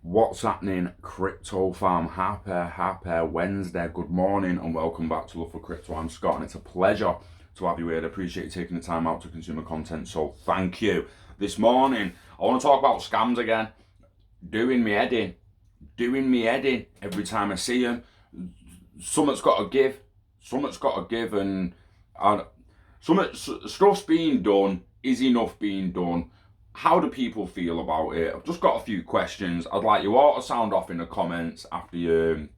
What's happening, crypto fam? Happy Wednesday. Good morning and welcome back to Love for Crypto. I'm Scott and it's a pleasure to have you here. I appreciate you taking the time out to consume the content, so thank you. This morning, I want to talk about scams again. Doing me head in every time I see them. Something's got to give, and stuff's being done. Is enough being done? How do people feel about it? I've just got a few questions. I'd like you all to sound off in the comments after you've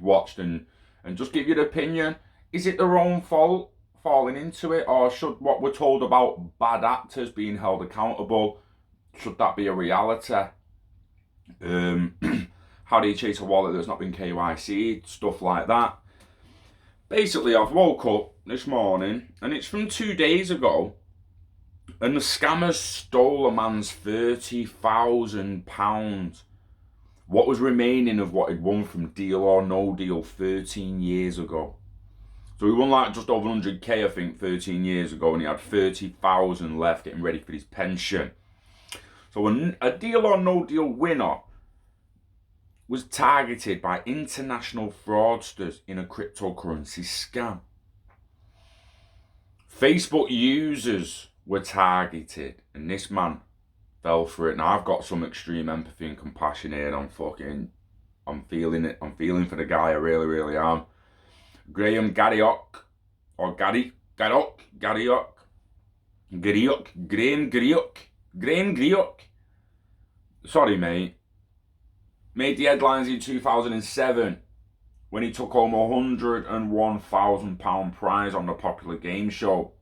watched and just give your opinion. Is it their own fault falling into it, or should what we're told about bad actors being held accountable, should that be a reality? How do you chase a wallet that's not been KYC'd? Stuff like that. Basically, I've woke up this morning and it's from 2 days ago. And the scammers stole a man's £30,000. What was remaining of what he'd won from Deal or No Deal 13 years ago. So he won like just over 100k, I think, 13 years ago, and he had 30,000 left, getting ready for his pension. So a Deal or No Deal winner was targeted by international fraudsters in a cryptocurrency scam. Facebook users were targeted, and this man fell for it. Now I've got some extreme empathy and compassion here, and I'm feeling it. I'm feeling for the guy. I really am. Graham Garriock. Sorry, mate. Made the headlines in 2007 when he took home £101,000 prize on the popular game show.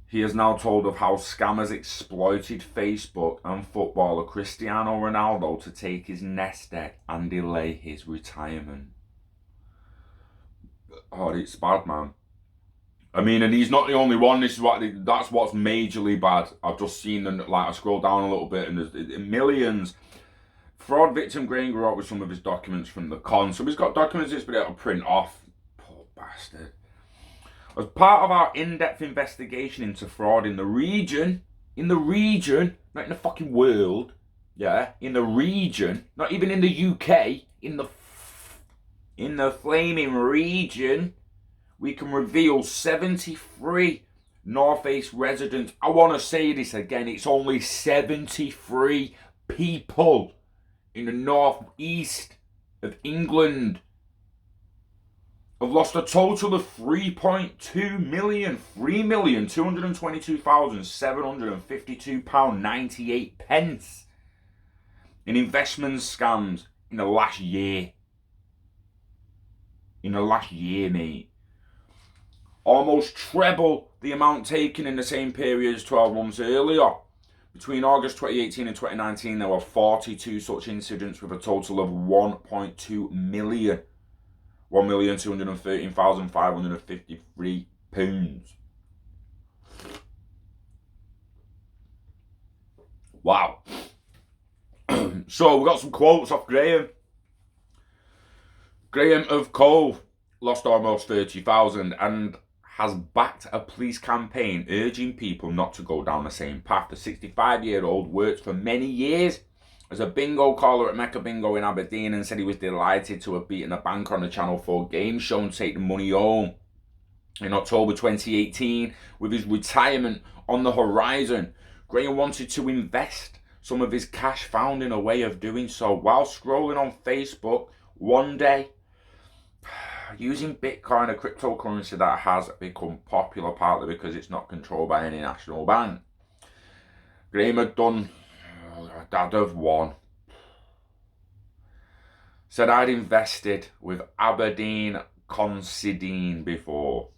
He has now told of how scammers exploited Facebook and footballer Cristiano Ronaldo to take his nest egg and delay his retirement. Oh, it's bad, man. I mean, and he's not the only one. That's what's majorly bad. I've just seen them, like, I scroll down a little bit and there's millions. Fraud victim Graham grew up with some of his documents from the con. So he's got documents he's been able to print off. Poor bastard. As part of our in-depth investigation into fraud in the region, not in the fucking world, in the region, not even in the UK, in the flaming region, we can reveal 73 North East residents. I want to say this again, it's only 73 people in the northeast of England have lost a total of £3.2 million, £3,222,752.98 in investment scams in the last year. Mate. Almost treble the amount taken in the same period as 12 months earlier. Between August 2018 and 2019, there were 42 such incidents with a total of 1.2 million. £1,213,553. Wow. So we got some quotes off Graham. Graham of Cove lost almost 30,000 and has backed a police campaign urging people not to go down the same path. The 65-year-old worked for many years as a bingo caller at Mecca Bingo in Aberdeen and said he was delighted to have beaten a banker on the Channel 4 game show and take the money home. In October 2018, with his retirement on the horizon, Graham wanted to invest some of his cash, found in a way of doing so while scrolling on Facebook one day, using Bitcoin, a cryptocurrency that has become popular partly because it's not controlled by any national bank. Graham had done a dad of one. Said I'd invested with Aberdeen Considine before,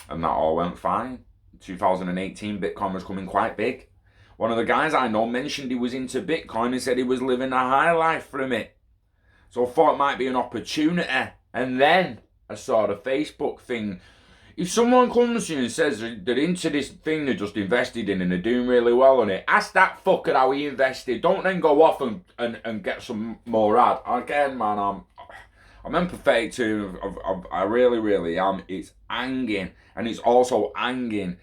and that all went fine. In 2018, Bitcoin was coming quite big. One of the guys I know mentioned he was into Bitcoin and said he was living a high life from it. So I thought it might be an opportunity. And then I saw the Facebook thing. If someone comes to you and says they're into this thing they just invested in and they're doing really well on it, ask that fucker how he invested. Don't then go off and get some more ad. Again, man, I'm empathetic to him. I really am. It's hanging. And it's also hanging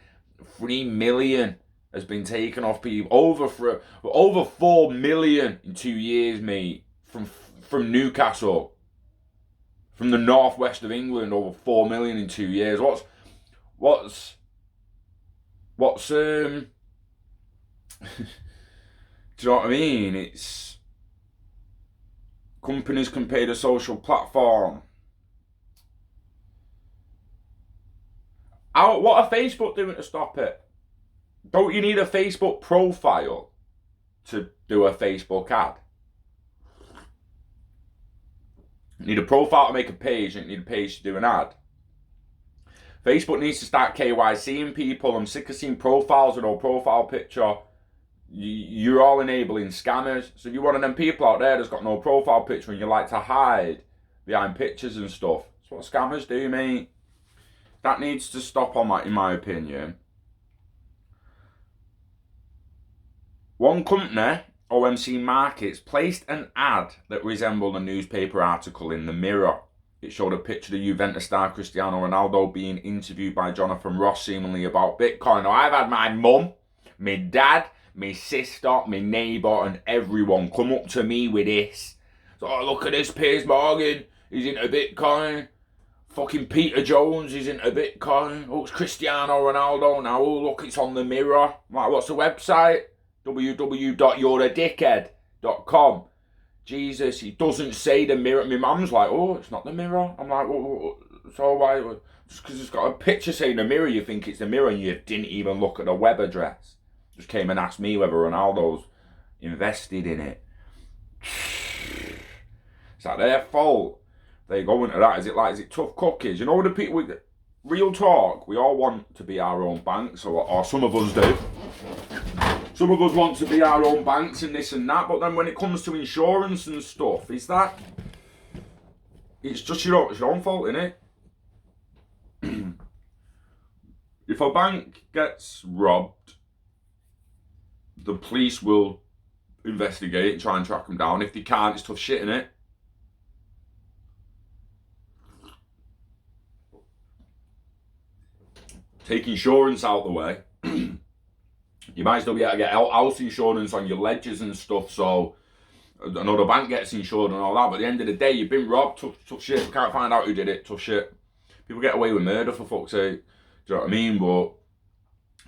3 million has been taken off people. Over 4 million in 2 years, mate. From Newcastle. From the northwest of England, over 4 million in 2 years. What's do you know what I mean? It's companies can pay the social platform. What are Facebook doing to stop it? Don't you need a Facebook profile to do a Facebook ad? You need a profile to make a page, and you need a page to do an ad. Facebook needs to start KYCing people. I'm sick of seeing profiles with no profile picture. You're all enabling scammers. So if you're one of them people out there that's got no profile picture and you like to hide behind pictures and stuff, that's what scammers do, mate. That needs to stop in my opinion. One company, OMC Markets, placed an ad that resembled a newspaper article in the Mirror. It showed a picture of Juventus star Cristiano Ronaldo being interviewed by Jonathan Ross, seemingly about Bitcoin. Now, I've had my mum, my dad, my sister, my neighbour, and everyone come up to me with this. So, oh, look at this, Piers Morgan, he's into Bitcoin. Fucking Peter Jones is into Bitcoin. Oh, it's Cristiano Ronaldo now. Oh, look, it's on the Mirror. I'm like, what's the website? www.youreadickhead.com. Jesus, it doesn't say the Mirror. My mum's like, oh, it's not the Mirror. I'm like, so why? Just because it's got a picture saying the Mirror, you think it's the Mirror, and you didn't even look at the web address. Just came and asked me whether Ronaldo's invested in it. Is that their fault? They go into that. Is it tough cookies? You know, the people with real talk, we all want to be our own banks, or some of us do. Some of us want to be our own banks and this and that, but then when it comes to insurance and stuff, it's just your own fault, innit? If a bank gets robbed, the police will investigate and try and track them down. If they can't, it's tough shit, innit? Take insurance out the way. You might still be able to get house insurance on your ledgers and stuff, so I know the bank gets insured and all that, but at the end of the day, you've been robbed, tough shit. You can't find out who did it, tough shit. People get away with murder, for fuck's sake. Do you know what I mean? But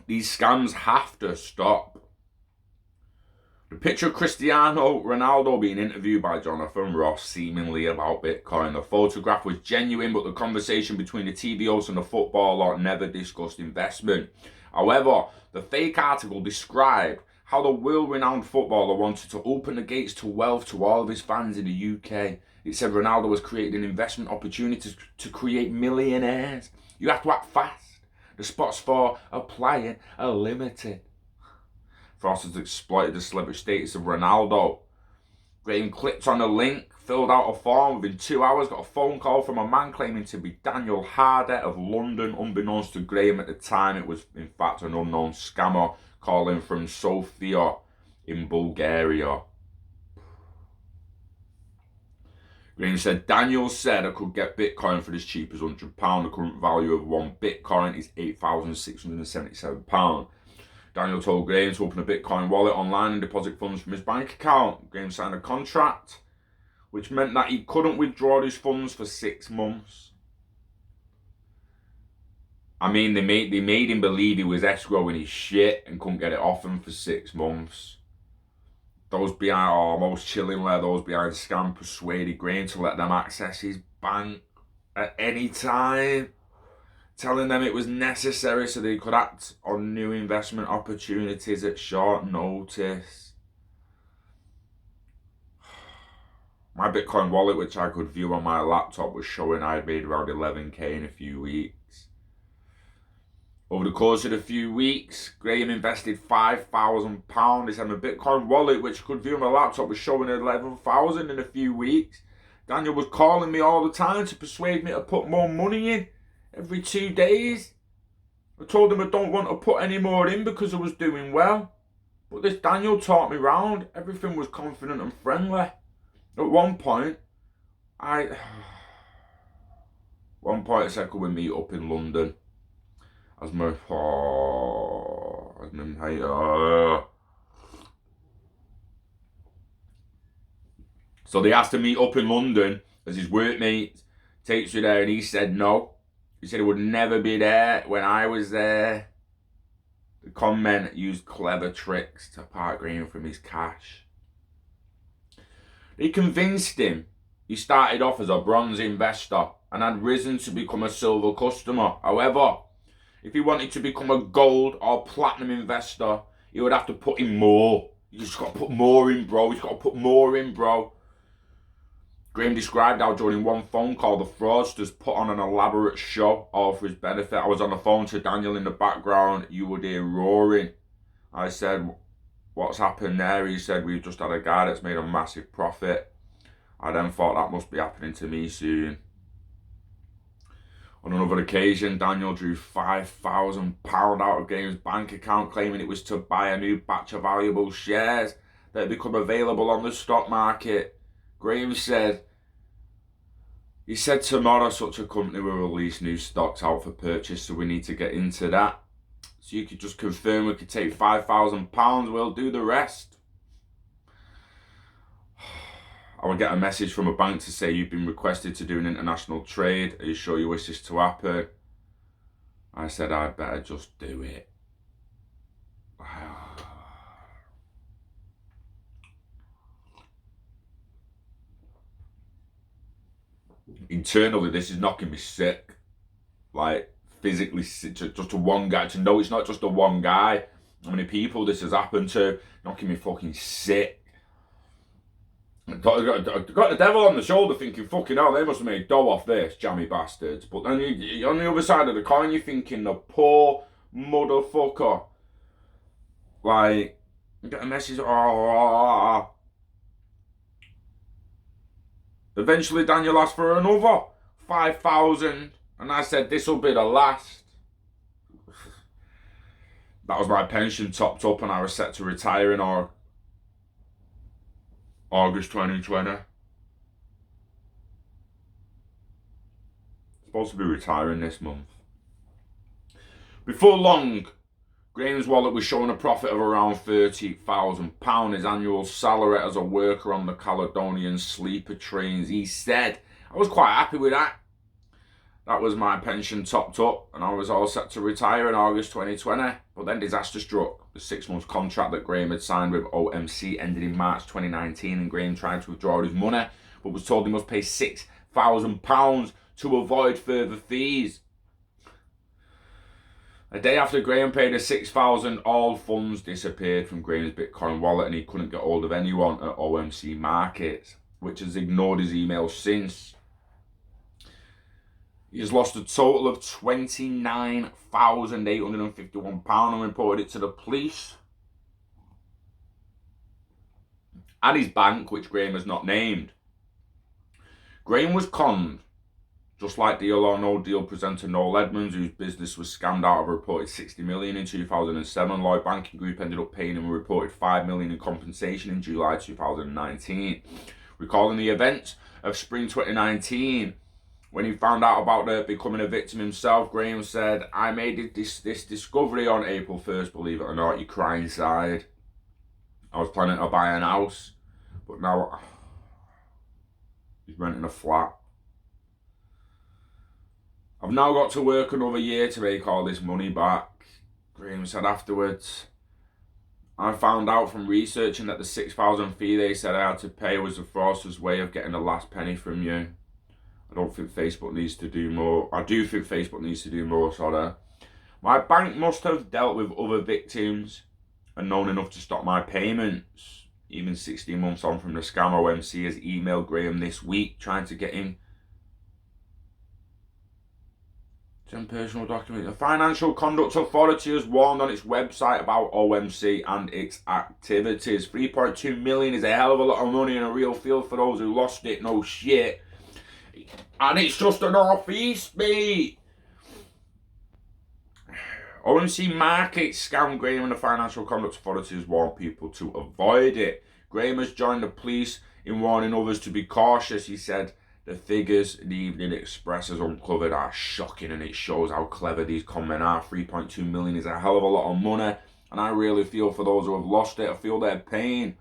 these scams have to stop. The picture of Cristiano Ronaldo being interviewed by Jonathan Ross, seemingly about Bitcoin. The photograph was genuine, but the conversation between the TV host and the footballer never discussed investment. However, the fake article described how the world-renowned footballer wanted to open the gates to wealth to all of his fans in the UK. It said Ronaldo has created an investment opportunity to create millionaires. You have to act fast. The spots for applying are limited. Frost has exploited the celebrity status of Ronaldo. Graham clicked on a link, filled out a form. Within 2 hours, got a phone call from a man claiming to be Daniel Harder of London. Unbeknownst to Graham at the time, it was in fact an unknown scammer calling from Sofia in Bulgaria. Graham said, Daniel said I could get Bitcoin for as cheap as £100. The current value of one Bitcoin is £8,677. Daniel told Graham to open a Bitcoin wallet online and deposit funds from his bank account. Graham signed a contract, which meant that he couldn't withdraw his funds for 6 months. I mean, they made him believe he was escrowing his shit and couldn't get it off him for 6 months. Those behind, most chilling there, those behind scam persuaded Graham to let them access his bank at any time, telling them it was necessary so they could act on new investment opportunities at short notice. My Bitcoin wallet, which I could view on my laptop, was showing I'd made around 11k in a few weeks. Over the course of a few weeks, Graham invested £5,000. He said my Bitcoin wallet, which I could view on my laptop, was showing 11,000 in a few weeks. Daniel was calling me all the time to persuade me to put more money in. Every 2 days. I told him I don't want to put any more in because I was doing well. But this Daniel taught me round. Everything was confident and friendly. At one point, I said, could we meet up in London? As my... So they asked to meet up in London as his workmate takes you there, and he said no. He said he would never be there when I was there. The comment used clever tricks to part Graham from his cash. They convinced him he started off as a bronze investor and had risen to become a silver customer. However, if he wanted to become a gold or platinum investor, he would have to put in more. You just got to put more in, bro. He's got to put more in, bro. Graham described how during one phone call, the fraudsters put on an elaborate show, all for his benefit. I was on the phone to Daniel in the background. You would hear roaring. I said, what's happened there? He said, we've just had a guy that's made a massive profit. I then thought that must be happening to me soon. On another occasion, Daniel drew £5,000 out of Graham's bank account, claiming it was to buy a new batch of valuable shares that had become available on the stock market. Graham said, he said tomorrow such a company will release new stocks out for purchase, so we need to get into that. So you could just confirm we could take £5,000, we'll do the rest. I would get a message from a bank to say you've been requested to do an international trade. Are you sure you wish this to happen? I said I'd better just do it. Internally, this is knocking me sick. Like, physically sick. Just to one guy. To know it's not just the one guy. How many people this has happened to. Knocking me fucking sick. Got the devil on the shoulder thinking, fucking hell, they must have made dough off this, jammy bastards. But then on the other side of the coin, you're thinking, the poor motherfucker. Like, you get a message, Eventually, Daniel asked for another 5,000, and I said, this'll be the last. That was my pension topped up, and I was set to retire in August 2020. Supposed to be retiring this month. Before long, Graham's wallet was showing a profit of around £30,000. His annual salary as a worker on the Caledonian sleeper trains. He said, I was quite happy with that. That was my pension topped up, and I was all set to retire in August 2020. But then disaster struck. The 6-month contract that Graham had signed with OMC ended in March 2019, and Graham tried to withdraw his money, but was told he must pay £6,000 to avoid further fees. A day after Graham paid the $6,000, all funds disappeared from Graham's Bitcoin wallet, and he couldn't get hold of anyone at OMC Markets, which has ignored his emails since. He has lost a total of £29,851 and reported it to the police. At his bank, which Graham has not named. Graham was conned, just like Deal or No Deal presenter Noel Edmonds, whose business was scammed out of a reported $60 million in 2007. Lloyd Banking Group ended up paying him a reported $5 million in compensation in July 2019. Recalling the events of spring 2019, when he found out about becoming a victim himself, Graham said, I made this discovery on April 1st, believe it or not. You cry inside. I was planning to buy an house, but now he's renting a flat. I've now got to work another year to make all this money back. Graham said afterwards, I found out from researching that the $6,000 fee they said I had to pay was the fraudster's way of getting the last penny from you. I don't think Facebook needs to do more. I do think Facebook needs to do more, sorry. My bank must have dealt with other victims and known enough to stop my payments. Even 16 months on from the scam, OMC has emailed Graham this week trying to get him some personal documents. The Financial Conduct Authority has warned on its website about OMC and its activities. 3.2 million is a hell of a lot of money and a real feel for those who lost it, no shit. And it's just a northeast, mate. OMC Markets scam Graham, and the Financial Conduct Authority has warned people to avoid it. Graham has joined the police in warning others to be cautious. He said, the figures the Evening Express has uncovered are shocking, and it shows how clever these con men are. 3.2 million is a hell of a lot of money And I really feel for those who have lost it. I feel their pain.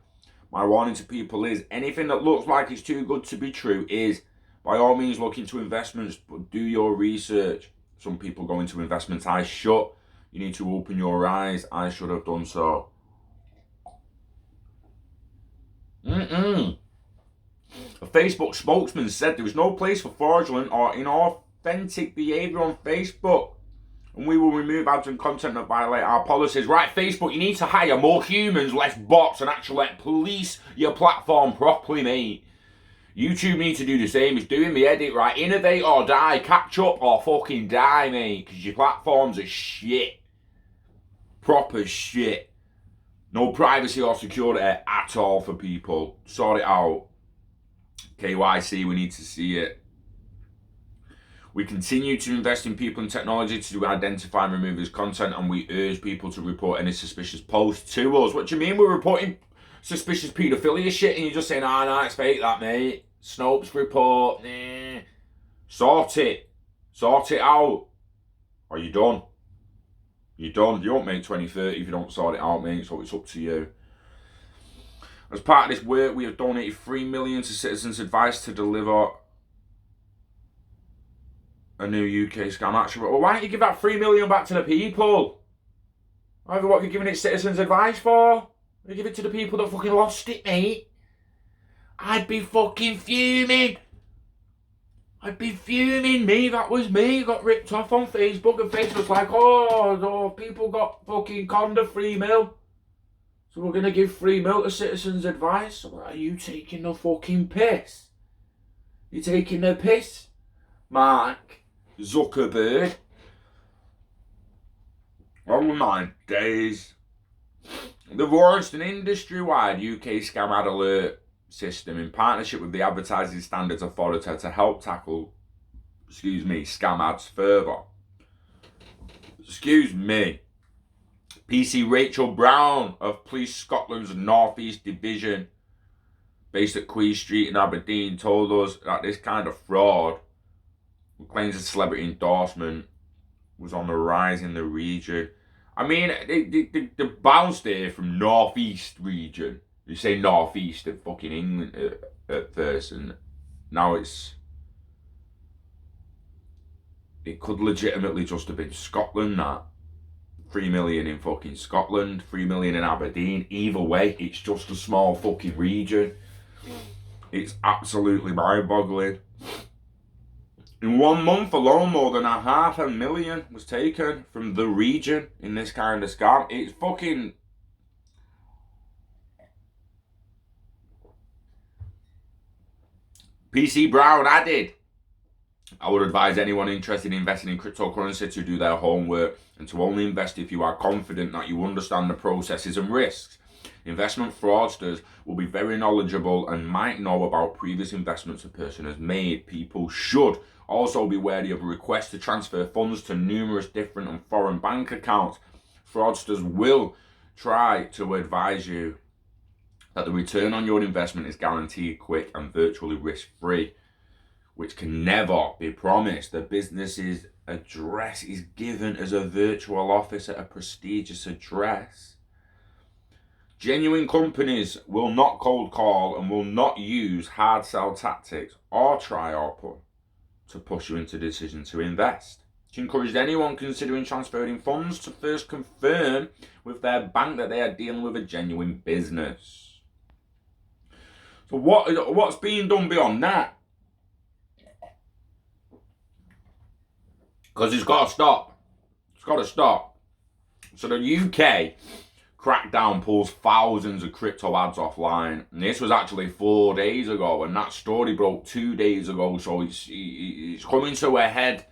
My warning to people is anything that looks like it's too good to be true is, by all means, look into investments, but do your research. Some people go into investments eyes shut. You need to open your eyes. I should have done so. A Facebook spokesman said there was no place for fraudulent or inauthentic behaviour on Facebook, and we will remove ads and content that violate our policies. Right, Facebook, you need to hire more humans, less bots, and actually police your platform properly, mate. YouTube needs to do the same. It's doing me edit, right? Innovate or die, catch up or fucking die, mate, because your platforms are shit. Proper shit. No privacy or security at all for people. Sort it out. KYC, we need to see it. We continue to invest in people and technology to identify and remove this content, and we urge people to report any suspicious posts to us. What do you mean we're reporting suspicious paedophilia shit and you're just saying, no, it's fake that, mate. Snopes report, nah. Sort it. Sort it out. Or you're done. You're done. You won't make 2030 if you don't sort it out, mate, so it's up to you. As part of this work, we have donated $3 million to Citizens Advice to deliver a new UK scam action. Well, why don't you give that $3 million back to the people? What are you giving it Citizens Advice for? You give it to the people that fucking lost it, mate. I'd be fucking fuming. I'd be fuming. Me, that was me. Got ripped off on Facebook, and Facebook's like, oh, people got fucking conned of $3 million. So we're going to give $3 million to Citizens Advice. So are you taking the fucking piss? You taking the piss? Mark Zuckerberg. Oh my days. They've launched an industry-wide UK scam ad alert system in partnership with the Advertising Standards Authority to help tackle, scam ads further. PC Rachel Brown of Police Scotland's North East Division, based at Queen Street in Aberdeen, told us that this kind of fraud, who claims a celebrity endorsement, was on the rise in the region. I mean, they bounced here from North East region. You say North East at fucking England at first, and now it could legitimately just have been Scotland, that. 3 million in fucking Scotland, 3 million in Aberdeen. Either way, it's just a small fucking region. It's absolutely mind-boggling. In 1 month alone, more than 500,000 was taken from the region in this kind of scam. It's fucking... PC Brown added, I would advise anyone interested in investing in cryptocurrency to do their homework and to only invest if you are confident that you understand the processes and risks. Investment fraudsters will be very knowledgeable and might know about previous investments a person has made. People should also be wary of requests to transfer funds to numerous different and foreign bank accounts. Fraudsters will try to advise you that the return on your investment is guaranteed, quick and virtually risk-free, which can never be promised. The business's address is given as a virtual office at a prestigious address. Genuine companies will not cold call and will not use hard sell tactics or try to push you into a decision to invest. She encouraged anyone considering transferring funds to first confirm with their bank that they are dealing with a genuine business. So what's being done beyond that? Because it's got to stop. It's got to stop. So the UK crackdown pulls thousands of crypto ads offline. And this was actually 4 days ago, and that story broke 2 days ago. So it's coming to a head.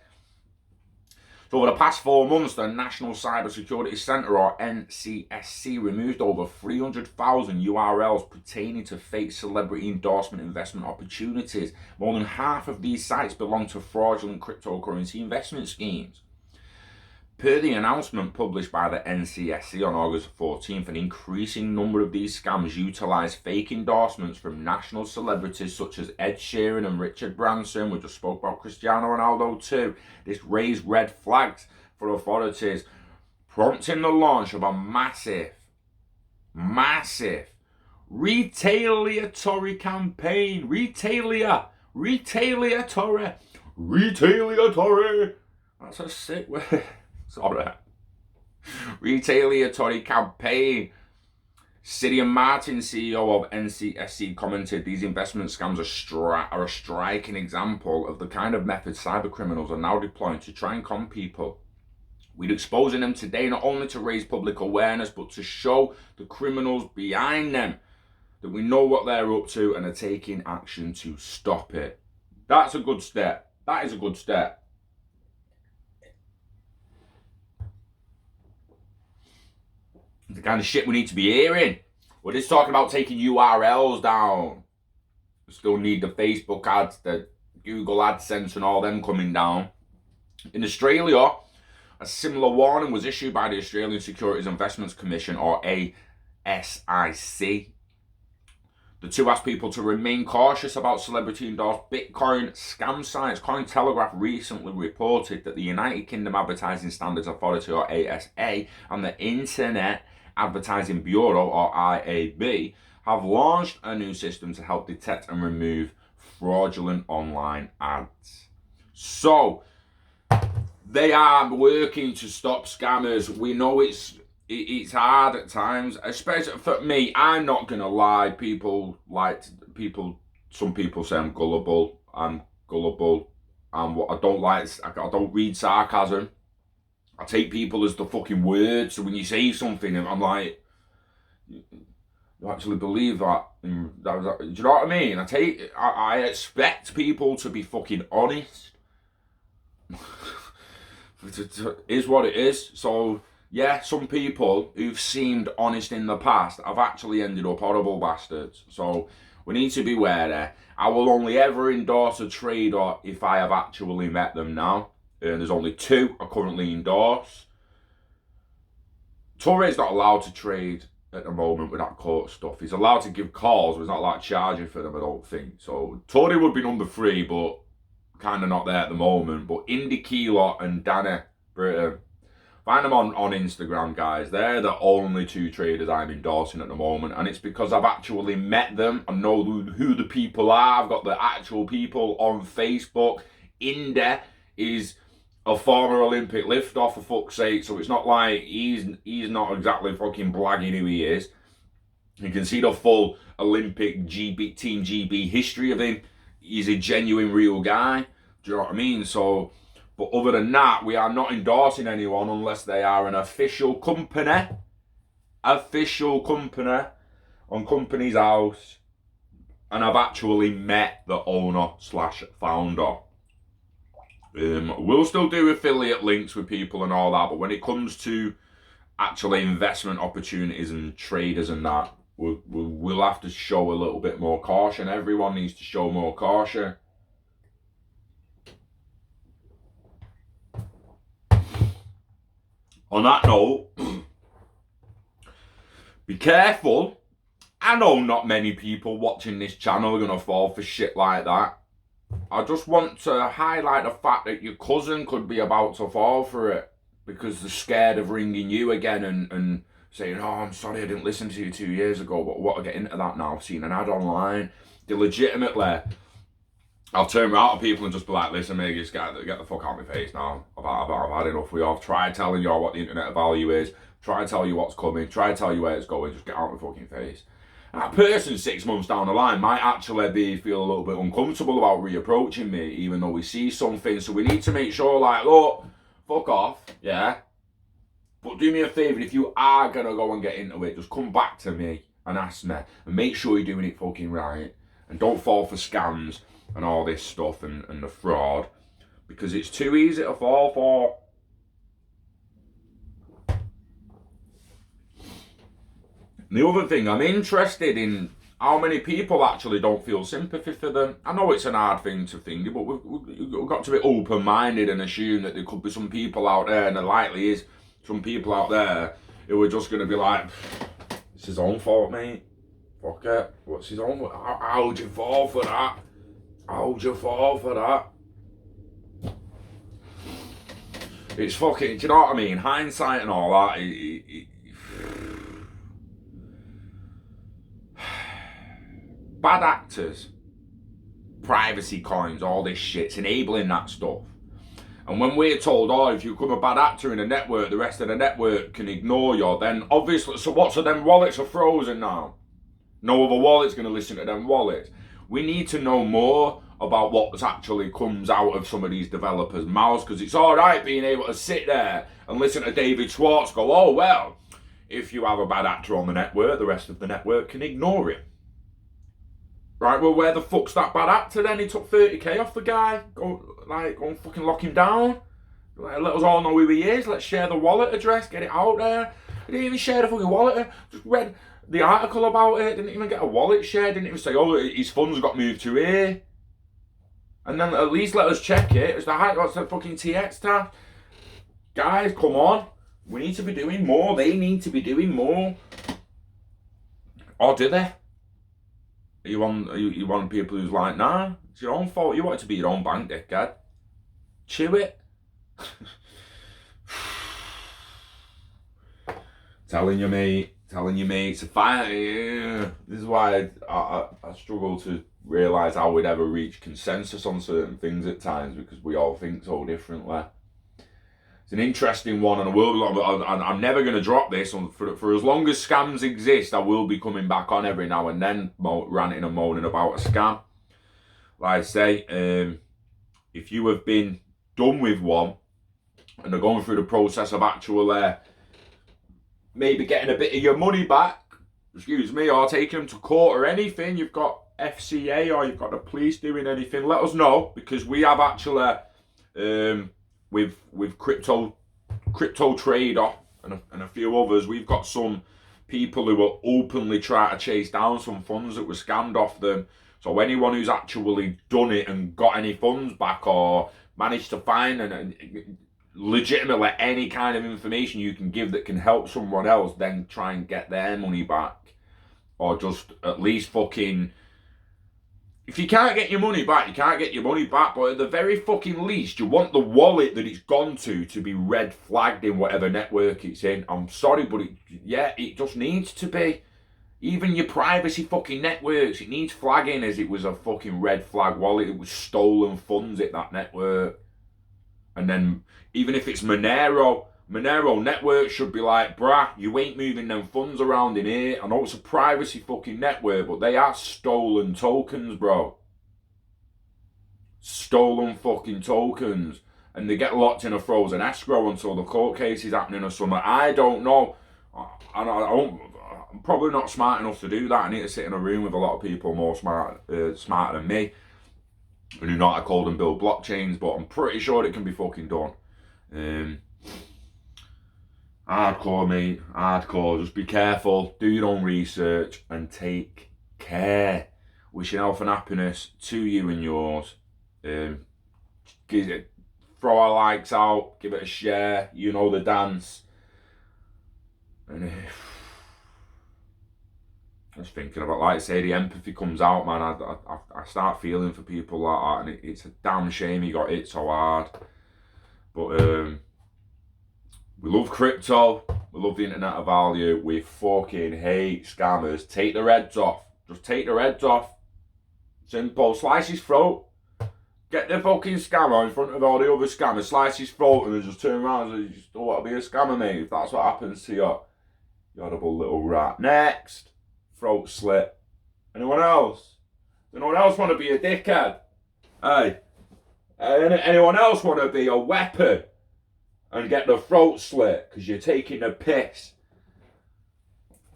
So over the past 4 months, the National Cybersecurity Centre, or NCSC, removed over 300,000 URLs pertaining to fake celebrity endorsement investment opportunities. More than half of these sites belong to fraudulent cryptocurrency investment schemes. Per the announcement published by the NCSC on August 14th, an increasing number of these scams utilise fake endorsements from national celebrities such as Ed Sheeran and Richard Branson. We just spoke about Cristiano Ronaldo too. This raised red flags for authorities. prompting the launch of a massive retaliatory campaign. Retaliatory. That's a sick word. Sorry. Retaliatory campaign. Sidian Martin, CEO of NCSC, commented, "These investment scams are a striking example of the kind of methods cybercriminals are now deploying to try and con people. We're exposing them today not only to raise public awareness, but to show the criminals behind them that we know what they're up to and are taking action to stop it." That's a good step. That is a good step. The kind of shit we need to be hearing. We're just talking about taking URLs down. We still need the Facebook ads, the Google AdSense and all them coming down. In Australia, a similar warning was issued by the Australian Securities Investments Commission, or ASIC. The two asked people to remain cautious about celebrity-endorsed Bitcoin scam sites. Cointelegraph recently reported that the United Kingdom Advertising Standards Authority, or ASA, and the Internet Advertising Bureau, or IAB, have launched a new system to help detect and remove fraudulent online ads. So, they are working to stop scammers. We know it's hard at times, especially for me. I'm not gonna lie. Some people say I'm gullible. And what I don't like, I don't read sarcasm. I take people as the fucking word. So when you say something, I'm like, you actually believe that? Do you know what I mean? I expect people to be fucking honest. It is what it is. So yeah, some people who've seemed honest in the past have actually ended up horrible bastards. So we need to be wary. I will only ever endorse a trader if I have actually met them now. There's only two I currently endorse. Torre's not allowed to trade at the moment with that court stuff. He's allowed to give calls, but he's not allowed to charge for them, I don't think. So Torre would be number 3, but kind of not there at the moment. But Indy Keylot and Dana Britton, find them on Instagram, guys. They're the only two traders I'm endorsing at the moment, and it's because I've actually met them. I know who the people are. I've got the actual people on Facebook. Indy is a former Olympic lifter, for fuck's sake, so it's not like he's not exactly fucking blagging who he is. You can see the full Olympic Team GB history of him. He's a genuine, real guy. Do you know what I mean? So, but other than that, we are not endorsing anyone unless they are an official company on Company's House, and I've actually met the owner/founder. We'll still do affiliate links with people and all that, but when it comes to actually investment opportunities and traders and that, we'll have to show a little bit more caution. Everyone needs to show more caution. On that note, be careful. I know not many people watching this channel are going to fall for shit like that. I just want to highlight the fact that your cousin could be about to fall for it because they're scared of ringing you again and saying, "Oh, I'm sorry, I didn't listen to you 2 years ago, but what, I get into that now, I've seen an ad online." They legitimately, I'll turn around to people and just be like, "Listen, mate, just get the fuck out of my face now. I've had enough of you. I've tried telling you what the internet value is, try to tell you what's coming, try to tell you where it's going, just get out of my fucking face." That person 6 months down the line might actually feel a little bit uncomfortable about reapproaching me, even though we see something. So we need to make sure, like, look, fuck off, yeah? But do me a favour, if you are going to go and get into it, just come back to me and ask me. And make sure you're doing it fucking right. And don't fall for scams and all this stuff and the fraud. Because it's too easy to fall for. The other thing, I'm interested in how many people actually don't feel sympathy for them. I know it's an hard thing to think, but we've got to be open-minded and assume that there could be some people out there, and there likely is some people out there who are just going to be like, "It's his own fault, mate. Fuck it. What's his own? How'd you fall for that? How'd you fall for that?" It's fucking, do you know what I mean? Hindsight and all that. Bad actors, privacy coins, all this shit's enabling that stuff. And when we're told, oh, if you become a bad actor in a network, the rest of the network can ignore you, then obviously, so what? So them wallets are frozen now. No other wallet's going to listen to them wallets. We need to know more about what actually comes out of some of these developers' mouths, because it's all right being able to sit there and listen to David Schwartz go, oh, well, if you have a bad actor on the network, the rest of the network can ignore it. Right, well, where the fuck's that bad actor then? He took 30k off the guy. Go and fucking lock him down. Let us all know who he is. Let's share the wallet address. Get it out there. He didn't even share the fucking wallet. Just read the article about it. Didn't even get a wallet share. Didn't even say, oh, his funds got moved to here. And then at least let us check it. It's the fucking TX tab. Guys, come on. We need to be doing more. They need to be doing more. Or do they? You want people who's like, nah, it's your own fault. You want it to be your own bank, dickhead. Chew it. Telling you, mate. It's a fight. Yeah. This is why I struggle to realise how we'd ever reach consensus on certain things at times, because we all think so differently. It's an interesting one, and I'm never going to drop this. For as long as scams exist, I will be coming back on every now and then, ranting and moaning about a scam. Like I say, if you have been done with one, and they're going through the process of actually maybe getting a bit of your money back, or taking them to court or anything, you've got FCA or you've got the police doing anything, let us know, because we have actually... with Crypto Trader and a few others, we've got some people who are openly trying to chase down some funds that were scammed off them. So anyone who's actually done it and got any funds back, or managed to find and legitimately any kind of information you can give that can help someone else then try and get their money back, or just at least fucking... If you can't get your money back, you can't get your money back, but at the very fucking least, you want the wallet that it's gone to be red flagged in whatever network it's in. I'm sorry, but it just needs to be. Even your privacy fucking networks, it needs flagging as it was a fucking red flag wallet. It was stolen funds at that network. And then, even if it's Monero network should be like, brah, you ain't moving them funds around in here. I know it's a privacy fucking network, but they are stolen tokens, bro. Stolen fucking tokens. And they get locked in a frozen escrow until the court case is happening or something. I don't know. I'm probably not smart enough to do that. I need to sit in a room with a lot of people more smarter than me, and who know how to code and build blockchains, but I'm pretty sure it can be fucking done. Hardcore, mate. Hardcore. Just be careful. Do your own research and take care. Wishing health and happiness to you and yours. Throw our likes out. Give it a share. You know the dance. And I was thinking about, like I say, the empathy comes out, man. I start feeling for people like that, and it's a damn shame he got hit so hard. But we love crypto. We love the internet of value. We fucking hate scammers. Take their heads off. Just take their heads off. Simple. Slice his throat. Get the fucking scammer in front of all the other scammers. Slice his throat and then just turn around and say, you just don't want to be a scammer, mate. If that's what happens to you, you horrible little rat. Next. Throat slit. Anyone else? Anyone else want to be a dickhead? Hey. Anyone else want to be a weapon and get the throat slit because you're taking a piss?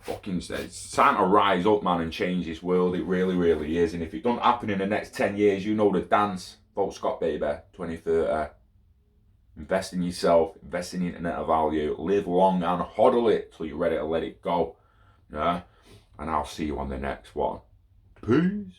Fucking it's time to rise up, man, and change this world. It really, really is. And if it doesn't happen in the next 10 years, you know the dance. Vote Scott, baby. 2030. Invest in yourself. Invest in the internet of value. Live long and hodl it till you're ready to let it go. Yeah? And I'll see you on the next one. Peace.